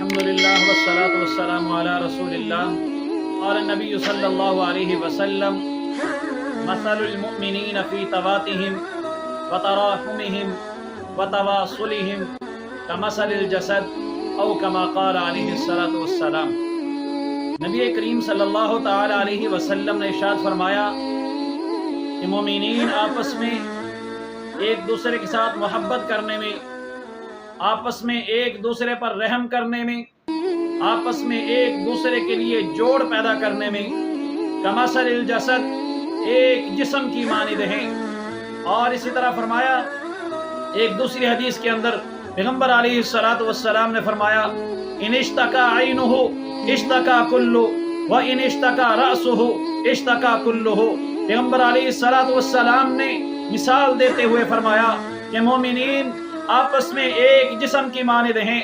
الحمدللہ والصلاة والسلام علی رسول اللہ قال النبی صلی اللہ علیہ وسلم مثل المؤمنین فی تواتہم وتراحمہم وتواصلہم کمثل الجسد او کما قال علیہ الصلاة والسلام۔ نبی کریم صلی اللہ تعالی علیہ وسلم نے ارشاد فرمایا کہ مومنین آپس میں ایک دوسرے کے ساتھ محبت کرنے میں، آپس میں ایک دوسرے پر رحم کرنے میں، آپس میں ایک دوسرے کے لیے جوڑ پیدا کرنے میں کمثل الجسد ایک جسم کی مانند ہیں۔ اور اسی طرح فرمایا ایک دوسری حدیث کے اندر پیغمبر علیہ الصلوۃ والسلام نے فرمایا ان اشتکا عینہ اشتکا کلہ وان اشتکا رأسہ اشتکا کلہ۔ پیغمبر علیہ الصلوۃ والسلام نے مثال دیتے ہوئے فرمایا کہ مومنین آپس میں ایک جسم کی مانند ہیں۔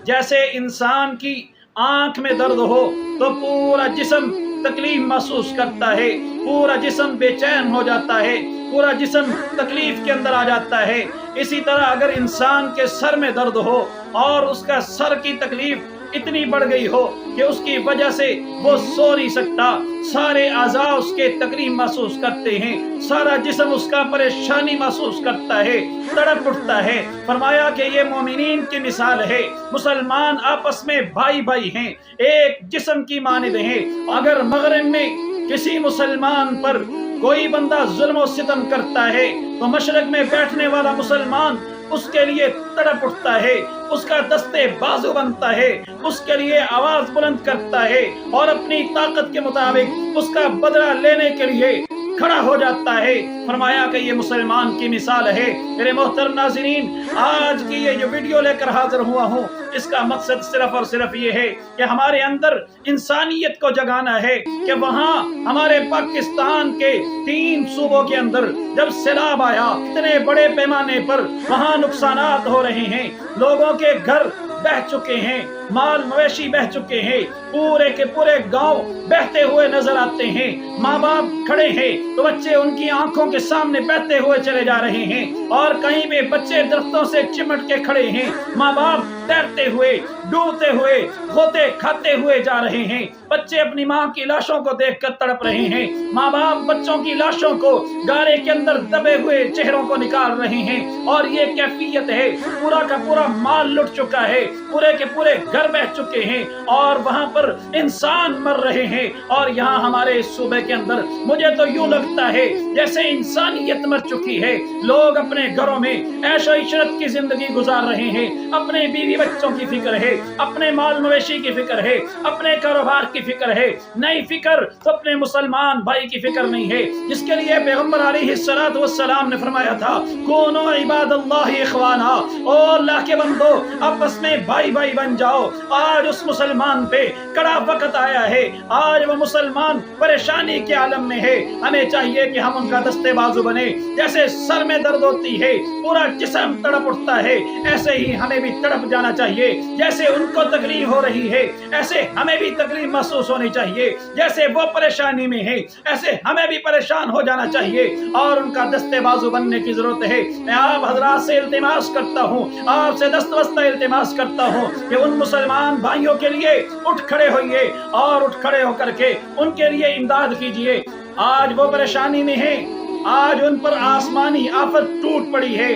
جیسے انسان کی آنکھ میں درد ہو تو پورا جسم تکلیف محسوس کرتا ہے، پورا جسم بے چین ہو جاتا ہے، پورا جسم تکلیف کے اندر آ جاتا ہے۔ اسی طرح اگر انسان کے سر میں درد ہو اور اس کا سر کی تکلیف اتنی بڑھ گئی ہو کہ اس کی وجہ سے وہ سو نہیں سکتا، سارے اعضاء اس کے تکلیف محسوس کرتے ہیں، سارا جسم اس کا پریشانی محسوس کرتا ہے، تڑپ اٹھتا ہے۔ فرمایا کہ یہ مومنین کی مثال ہے، مسلمان آپس میں بھائی بھائی ہیں، ایک جسم کی مانند ہیں۔ اگر مغرب میں کسی مسلمان پر کوئی بندہ ظلم و ستم کرتا ہے تو مشرق میں بیٹھنے والا مسلمان اس کے لیے تڑپ اٹھتا ہے، اس کا دستے بازو بنتا ہے، اس کے لیے آواز بلند کرتا ہے اور اپنی طاقت کے مطابق اس کا بدلہ لینے کے لیے کھڑا ہو جاتا ہے۔ فرمایا کہ یہ مسلمان کی مثال ہے۔ میرے محترم ناظرین، آج کی یہ جو ویڈیو لے کر حاضر ہوا ہوں، اس کا مقصد صرف اور صرف یہ ہے کہ ہمارے اندر انسانیت کو جگانا ہے کہ وہاں ہمارے پاکستان کے 3 صوبوں کے اندر جب سیلاب آیا، اتنے بڑے پیمانے پر وہاں نقصانات ہو رہے ہیں، لوگوں کے گھر بہہ چکے ہیں، مال مویشی بہہ چکے ہیں، پورے کے پورے گاؤں بہتے ہوئے نظر آتے ہیں۔ ماں باپ کھڑے ہیں تو بچے ان کی آنکھوں کے سامنے بہتے ہوئے چلے جا رہے ہیں، اور کہیں پہ بچے درختوں سے چمٹ کے کھڑے ہیں، ماں باپ تیرتے ہوئے، ڈوبتے ہوئے، غوطے کھاتے ہوئے جا رہے ہیں۔ بچے اپنی ماں کی لاشوں کو دیکھ کر تڑپ رہے ہیں، ماں باپ بچوں کی لاشوں کو گارے کے اندر دبے ہوئے چہروں کو نکال رہے ہیں، اور یہ کیفیت ہے۔ پورا کا پورا مال لٹ چکا ہے، پورے کے پورے گھر بہ چکے ہیں، اور وہاں پر انسان مر رہے ہیں۔ اور یہاں ہمارے اس صوبے کے اندر مجھے تو یوں لگتا ہے جیسے انسانیت مر چکی ہے۔ لوگ اپنے گھروں میں عیش و عشرت کی زندگی گزار رہے ہیں، اپنے بیوی بچوں کی فکر ہے، اپنے مال مویشی کی فکر ہے، اپنے کاروبار کی فکر ہے، نئی فکر تو اپنے مسلمان بھائی کی فکر نہیں ہے، جس کے لیے پیغمبر علیہ الصلوۃ والسلام نے فرمایا تھا کونوا عباد اللہ اخوانا، او اللہ کے بندو آپس میں بھائی بھائی بن جاؤ۔ آج اس مسلمان پہ کڑا وقت آیا ہے، آج وہ مسلمان پریشانی کے عالم میں ہے۔ ہمیں چاہیے کہ ہم ان کا دستے بازو بنے۔ جیسے سر میں درد ہوتی ہے، پورا جسم تڑپ اٹھتا ہے، ایسے ہی ہمیں بھی تڑپ جانا چاہیے۔ جیسے ان کو تکلیف ہو رہی ہے، ایسے ہمیں بھی تکلیف محسوس ہونی چاہیے۔ جیسے وہ پریشانی میں ہے، ایسے ہمیں بھی پریشان ہو جانا چاہیے، اور ان کا دستے بازو بننے کی ضرورت ہے۔ میں آپ حضرات سے التماس کرتا ہوں، آپ سے دست بستہ التماس کرتا ہوں کہ ان مسلمان بھائیوں کے لیے اٹھ کھڑے ہوئیے، اور اٹھ کھڑے ہو کر کے ان کے لیے امداد کیجیے۔ آج وہ پریشانی میں ہیں، آج ان پر آسمانی آفت ٹوٹ پڑی ہے،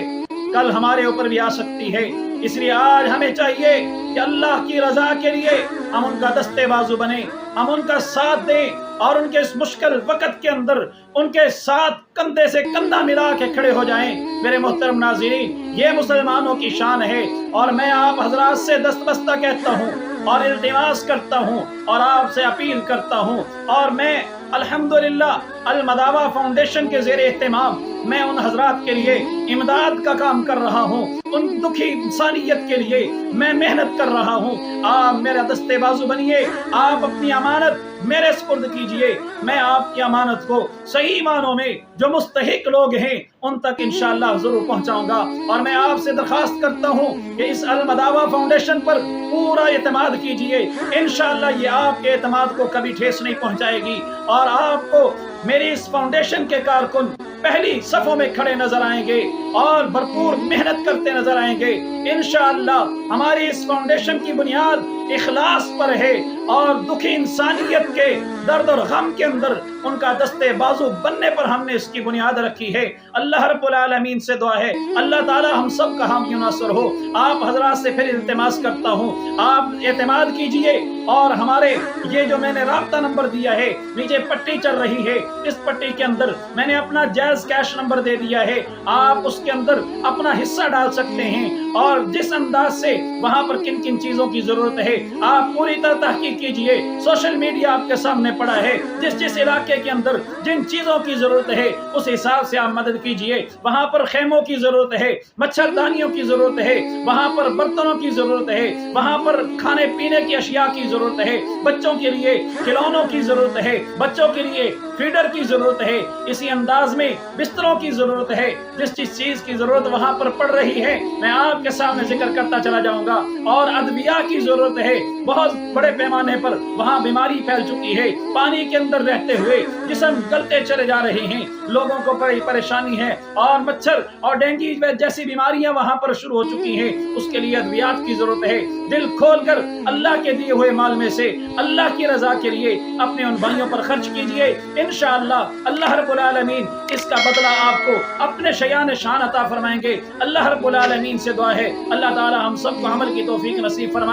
کل ہمارے اوپر بھی آ سکتی ہے۔ اس لیے آج ہمیں چاہیے کہ اللہ کی رضا کے لیے ہم ان کا دستے بازو بنیں، ہم ان کا ساتھ دیں، اور ان کے اس مشکل وقت کے اندر ان کے ساتھ کندھے سے کندھا ملا کے کھڑے ہو جائیں۔ میرے محترم ناظرین، یہ مسلمانوں کی شان ہے، اور میں آپ حضرات سے دست بستہ کہتا ہوں اور التماس کرتا ہوں اور آپ سے اپیل کرتا ہوں، اور میں الحمدللہ المداوع فاؤنڈیشن کے زیر اہتمام میں ان حضرات کے لیے امداد کا کام کر رہا ہوں، ان دکھی انسانیت کے لیے میں محنت کر رہا ہوں۔ آپ میرا دستے بازو بنیے، آپ اپنی امانت میرے سپرد کیجئے، میں آپ کی امانت کو صحیح معنوں میں جو مستحق لوگ ہیں ان تک انشاءاللہ ضرور پہنچاؤں گا۔ اور میں آپ سے درخواست کرتا ہوں کہ اس المداوع فاؤنڈیشن پر پورا اعتماد کیجئے، انشاءاللہ یہ آپ کے اعتماد کو کبھی ٹھیس نہیں پہنچائے گی، اور آپ کو میری اس فاؤنڈیشن کے کارکن پہلی صفوں میں کھڑے نظر آئیں گے، اور بھرپور محنت کرتے نظر آئیں گے۔ انشاءاللہ ہماری اس فاؤنڈیشن کی بنیاد اخلاص پر ہے اور دکھی انسانیت کے درد اور غم کے اندر ان کا دستے بازو بننے پر ہم نے اس کی بنیاد رکھی ہے۔ اللہ رب العالمین سے دعا ہے اللہ تعالی ہم سب کا حامی ناصر ہو۔ آپ حضرات سے پھر التماس کرتا ہوں آپ اعتماد کیجئے اور ہمارے یہ جو میں نے رابطہ نمبر دیا ہے، نیچے پٹی چل رہی ہے، اس پٹی کے اندر میں نے اپنا جائز کیش نمبر دے دیا ہے، آپ اس کے اندر اپنا حصہ ڈال سکتے ہیں اور جس انداز سے وہاں پر کن کن چیزوں کی ضرورت ہے آپ پوری طرح تحقیق کیجئے۔ سوشل میڈیا آپ کے سامنے پڑا ہے، جس علاقے کے اندر جن چیزوں کی ضرورت ہے اس حساب سے آپ مدد کیجئے۔ وہاں پر خیموں کی ضرورت ہے، مچھردانیوں کی ضرورت ہے، وہاں پر برتنوں کی ضرورت ہے، وہاں پر کھانے پینے کی اشیاء کی ضرورت ہے، بچوں کے لیے کھلونوں کی ضرورت ہے، بچوں کے لیے فیڈر کی ضرورت ہے، اسی انداز میں بستروں کی ضرورت ہے۔ جس چیز کی ضرورت وہاں پر پڑ رہی ہے میں آپ کے سامنے ذکر کرتا چلا جاؤں گا۔ اور ادویہ کی ضرورت ہے، بہت بڑے پیمانے پر وہاں بیماری پھیل چکی ہے، پانی کے اندر رہتے ہوئے جسم گلتے چلے جا رہے ہیں، لوگوں کو بڑی پریشانی ہے اور مچھر اور ڈینگی جیسی بیماریاں وہاں پر شروع ہو چکی ہیں، اس کے لیے ادویات کی ضرورت ہے۔ دل کھول کر اللہ کے دیے ہوئے مال میں سے اللہ کی رضا کے لیے اپنے ان بھائیوں پر خرچ کیجئے، انشاءاللہ اللہ رب العالمین اس کا بدلہ آپ کو اپنے شیان شان عطا فرمائیں گے۔ اللہ رب العالمین سے دعا ہے اللہ تعالی ہم سب کو عمل کی توفیق نصیب فرمائے۔